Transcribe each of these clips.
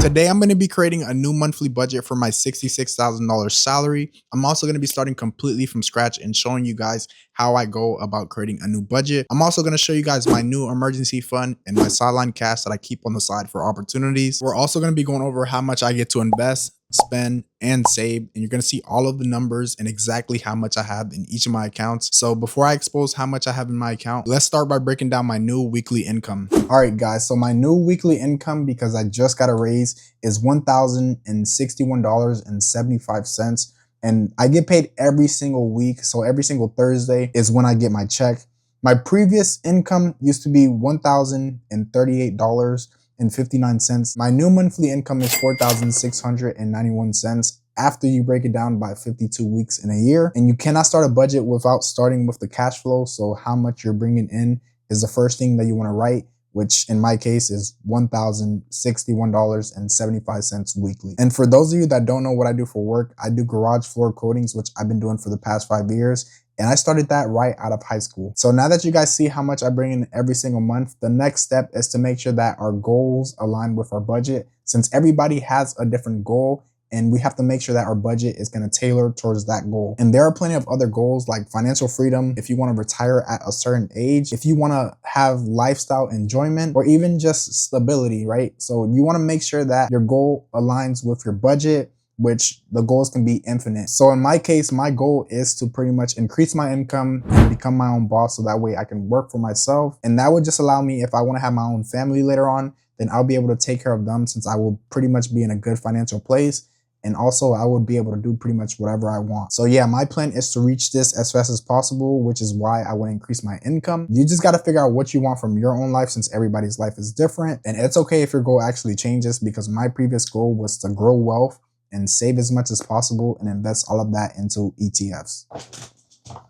Today, I'm going to be creating a new monthly budget for my $66,000 salary. I'm also going to be starting completely from scratch and showing you guys how I go about creating a new budget. I'm also going to show you guys my new emergency fund and my sideline cash that I keep on the side for opportunities. We're also going to be going over how much I get to invest, spend, and save, and you're going to see all of the numbers and exactly how much I have in each of my accounts. So before I expose how much I have in my account, let's start by breaking down my new weekly income. All right, guys, so my new weekly income, because I just got a raise, is $1,061.75. And I get paid every single week. So every single Thursday is when I get my check. My previous income used to be $1,038.59. My new monthly income is $4,691 after you break it down by 52 weeks in a year. And you cannot start a budget without starting with the cash flow. So how much you're bringing in is the first thing that you want to write, which in my case is $1,061.75 weekly. And for those of you that don't know what I do for work, I do garage floor coatings, which I've been doing for the past 5 years. And I started that right out of high school. So now that you guys see how much I bring in every single month, the next step is to make sure that our goals align with our budget. Since everybody has a different goal, and we have to make sure that our budget is going to tailor towards that goal. And there are plenty of other goals like financial freedom, if you want to retire at a certain age, if you want to have lifestyle enjoyment, or even just stability, right? So you want to make sure that your goal aligns with your budget, which the goals can be infinite. So in my case, my goal is to pretty much increase my income and become my own boss, so that way I can work for myself. And that would just allow me, if I want to have my own family later on, then I'll be able to take care of them, since I will pretty much be in a good financial place. And also I would be able to do pretty much whatever I want. So yeah, my plan is to reach this as fast as possible, which is why I want to increase my income. You just got to figure out what you want from your own life, since everybody's life is different. And it's okay if your goal actually changes, because my previous goal was to grow wealth and save as much as possible and invest all of that into ETFs.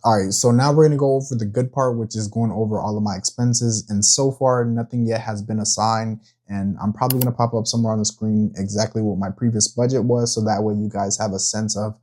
All right, so now we're gonna go over the good part, which is going over all of my expenses. And so far, nothing yet has been assigned. And I'm probably gonna pop up somewhere on the screen exactly what my previous budget was, so that way you guys have a sense of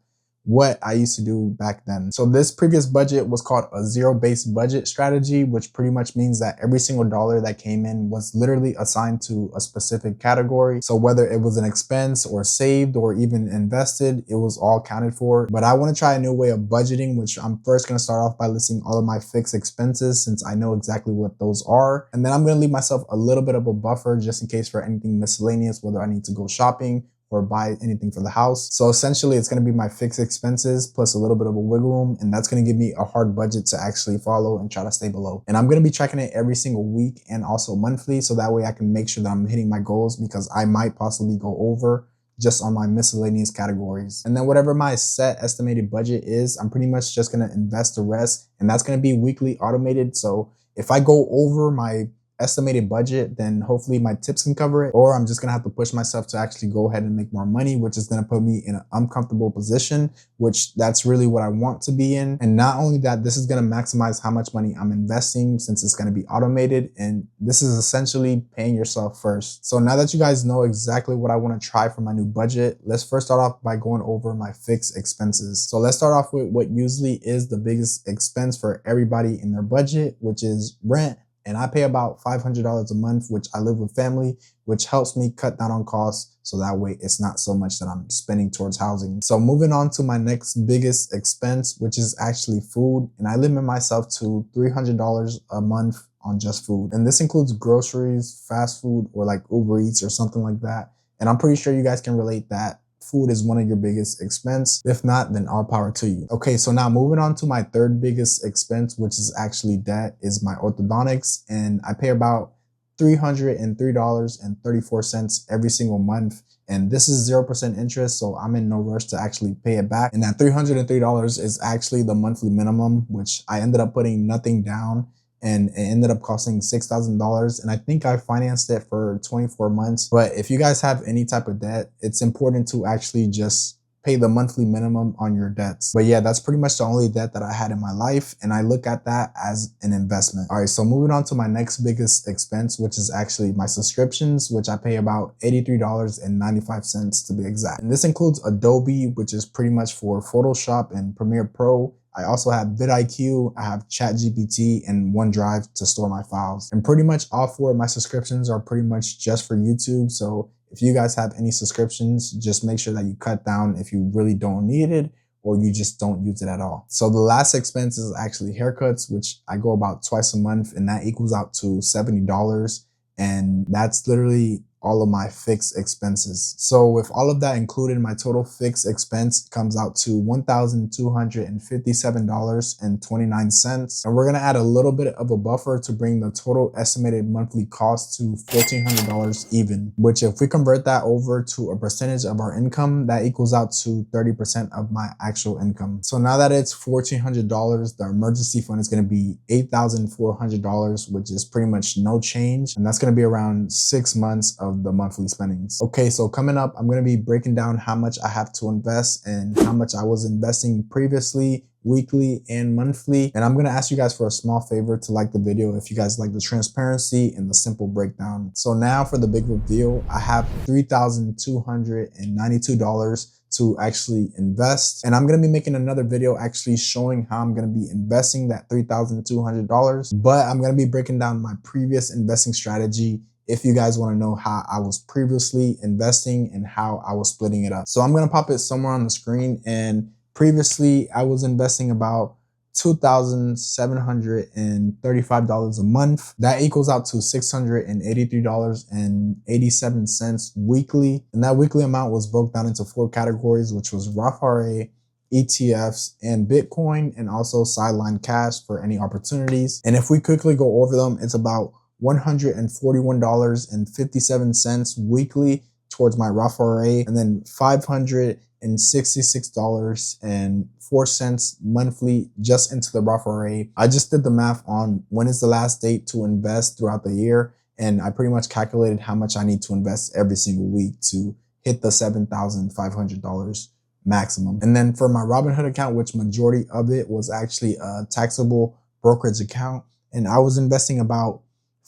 what I used to do back then. So this previous budget was called a zero-based budget strategy, which pretty much means that every single dollar that came in was literally assigned to a specific category. So whether it was an expense or saved or even invested, it was all counted for. But I want to try a new way of budgeting, which I'm first going to start off by listing all of my fixed expenses, since I know exactly what those are. And then I'm going to leave myself a little bit of a buffer just in case for anything miscellaneous, whether I need to go shopping or buy anything for the house. So essentially it's going to be my fixed expenses plus a little bit of a wiggle room, and that's going to give me a hard budget to actually follow and try to stay below. And I'm going to be tracking it every single week and also monthly, so that way I can make sure that I'm hitting my goals, because I might possibly go over just on my miscellaneous categories. And then whatever my set estimated budget is, I'm pretty much just going to invest the rest, and that's going to be weekly automated. So if I go over my estimated budget, then hopefully my tips can cover it, or I'm just gonna have to push myself to actually go ahead and make more money, which is gonna put me in an uncomfortable position, which that's really what I want to be in. And not only that, this is gonna maximize how much money I'm investing, since it's gonna be automated, and this is essentially paying yourself first. So now that you guys know exactly what I wanna try for my new budget, let's first start off by going over my fixed expenses. So let's start off with what usually is the biggest expense for everybody in their budget, which is rent. And I pay about $500 a month, which I live with family, which helps me cut down on costs. So that way it's not so much that I'm spending towards housing. So moving on to my next biggest expense, which is actually food. And I limit myself to $300 a month on just food. And this includes groceries, fast food, or like Uber Eats or something like that. And I'm pretty sure you guys can relate that food is one of your biggest expense. If not, then all power to you. Okay, so now moving on to my third biggest expense, which is actually debt, is my orthodontics. And I pay about $303.34 every single month. And this is 0% interest, so I'm in no rush to actually pay it back. And that $303 is actually the monthly minimum, which I ended up putting nothing down. And it ended up costing $6,000. And I think I financed it for 24 months. But if you guys have any type of debt, it's important to actually just pay the monthly minimum on your debts. But yeah, that's pretty much the only debt that I had in my life. And I look at that as an investment. All right, so moving on to my next biggest expense, which is actually my subscriptions, which I pay about $83.95 to be exact. And this includes Adobe, which is pretty much for Photoshop and Premiere Pro. I also have vidIQ, I have ChatGPT, and OneDrive to store my files. And pretty much all four of my subscriptions are pretty much just for YouTube. So if you guys have any subscriptions, just make sure that you cut down if you really don't need it or you just don't use it at all. So the last expense is actually haircuts, which I go about twice a month, and that equals out to $70. And that's literally all of my fixed expenses. So with all of that included, my total fixed expense comes out to $1,257.29. And we're gonna add a little bit of a buffer to bring the total estimated monthly cost to $1,400 even, which if we convert that over to a percentage of our income, that equals out to 30% of my actual income. So now that it's $1,400, the emergency fund is gonna be $8,400, which is pretty much no change. And that's gonna be around 6 months of the monthly spendings. Okay, so coming up, I'm going to be breaking down how much I have to invest and how much I was investing previously, weekly and monthly. And I'm going to ask you guys for a small favor to like the video if you guys like the transparency and the simple breakdown. So now for the big reveal, I have $3,292 to actually invest. And I'm going to be making another video actually showing how I'm going to be investing that $3,200, but I'm going to be breaking down my previous investing strategy if you guys want to know how I was previously investing and how I was splitting it up. So I'm going to pop it somewhere on the screen. And previously I was investing about $2,735 a month. That equals out to $683.87 weekly. And that weekly amount was broke down into 4 categories, which was Roth IRA, ETFs, and Bitcoin, and also sideline cash for any opportunities. And if we quickly go over them, it's about $141.57 weekly towards my Roth IRA, and then $566.04 monthly just into the Roth IRA. I just did the math on when is the last date to invest throughout the year, and I pretty much calculated how much I need to invest every single week to hit the $7,500 maximum. And then for my Robinhood account, which majority of it was actually a taxable brokerage account, and I was investing about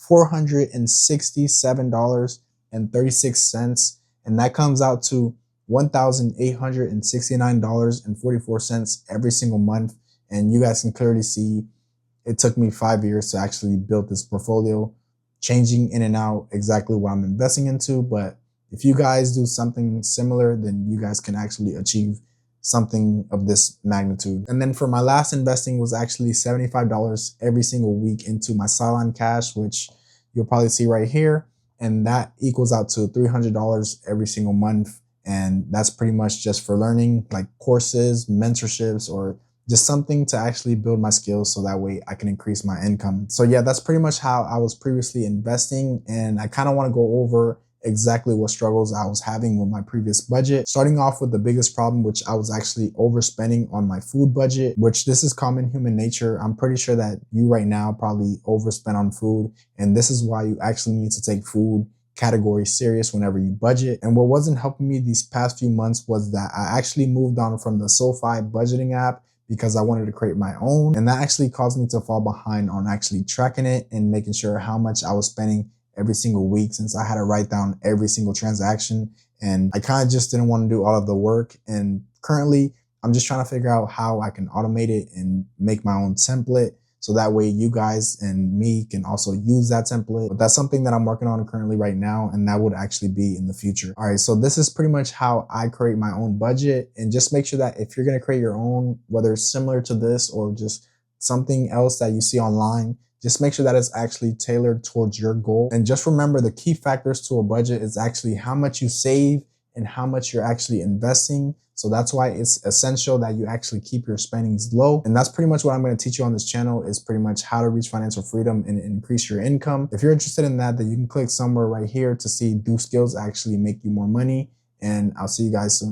$467.36, and that comes out to $1,869.44 every single month. And you guys can clearly see it took me 5 years to actually build this portfolio, changing in and out exactly what I'm investing into. But if you guys do something similar, then you guys can actually achieve something of this magnitude. And then for my last investing was actually $75 every single week into my sideline cash, which you'll probably see right here. And that equals out to $300 every single month. And that's pretty much just for learning, like courses, mentorships, or just something to actually build my skills so that way I can increase my income. So yeah, that's pretty much how I was previously investing. And I kind of want to go over exactly what struggles I was having with my previous budget. Starting off with the biggest problem, which I was actually overspending on my food budget, which this is common human nature. I'm pretty sure that you right now probably overspend on food, and this is why you actually need to take food category serious whenever you budget. And what wasn't helping me these past few months was that I actually moved on from the SoFi budgeting app because I wanted to create my own, and that actually caused me to fall behind on actually tracking it and making sure how much I was spending every single week, since I had to write down every single transaction, and I kind of just didn't want to do all of the work. And currently I'm just trying to figure out how I can automate it and make my own template so that way you guys and me can also use that template. But that's something that I'm working on currently right now, and that would actually be in the future. All right, so this is pretty much how I create my own budget. And just make sure that if you're going to create your own, whether it's similar to this or just something else that you see online, just make sure that it's actually tailored towards your goal. And just remember, the key factors to a budget is actually how much you save and how much you're actually investing. So that's why it's essential that you actually keep your spendings low. And that's pretty much what I'm going to teach you on this channel, is pretty much how to reach financial freedom and increase your income. If you're interested in that, then you can click somewhere right here to see, do skills actually make you more money? And I'll see you guys soon.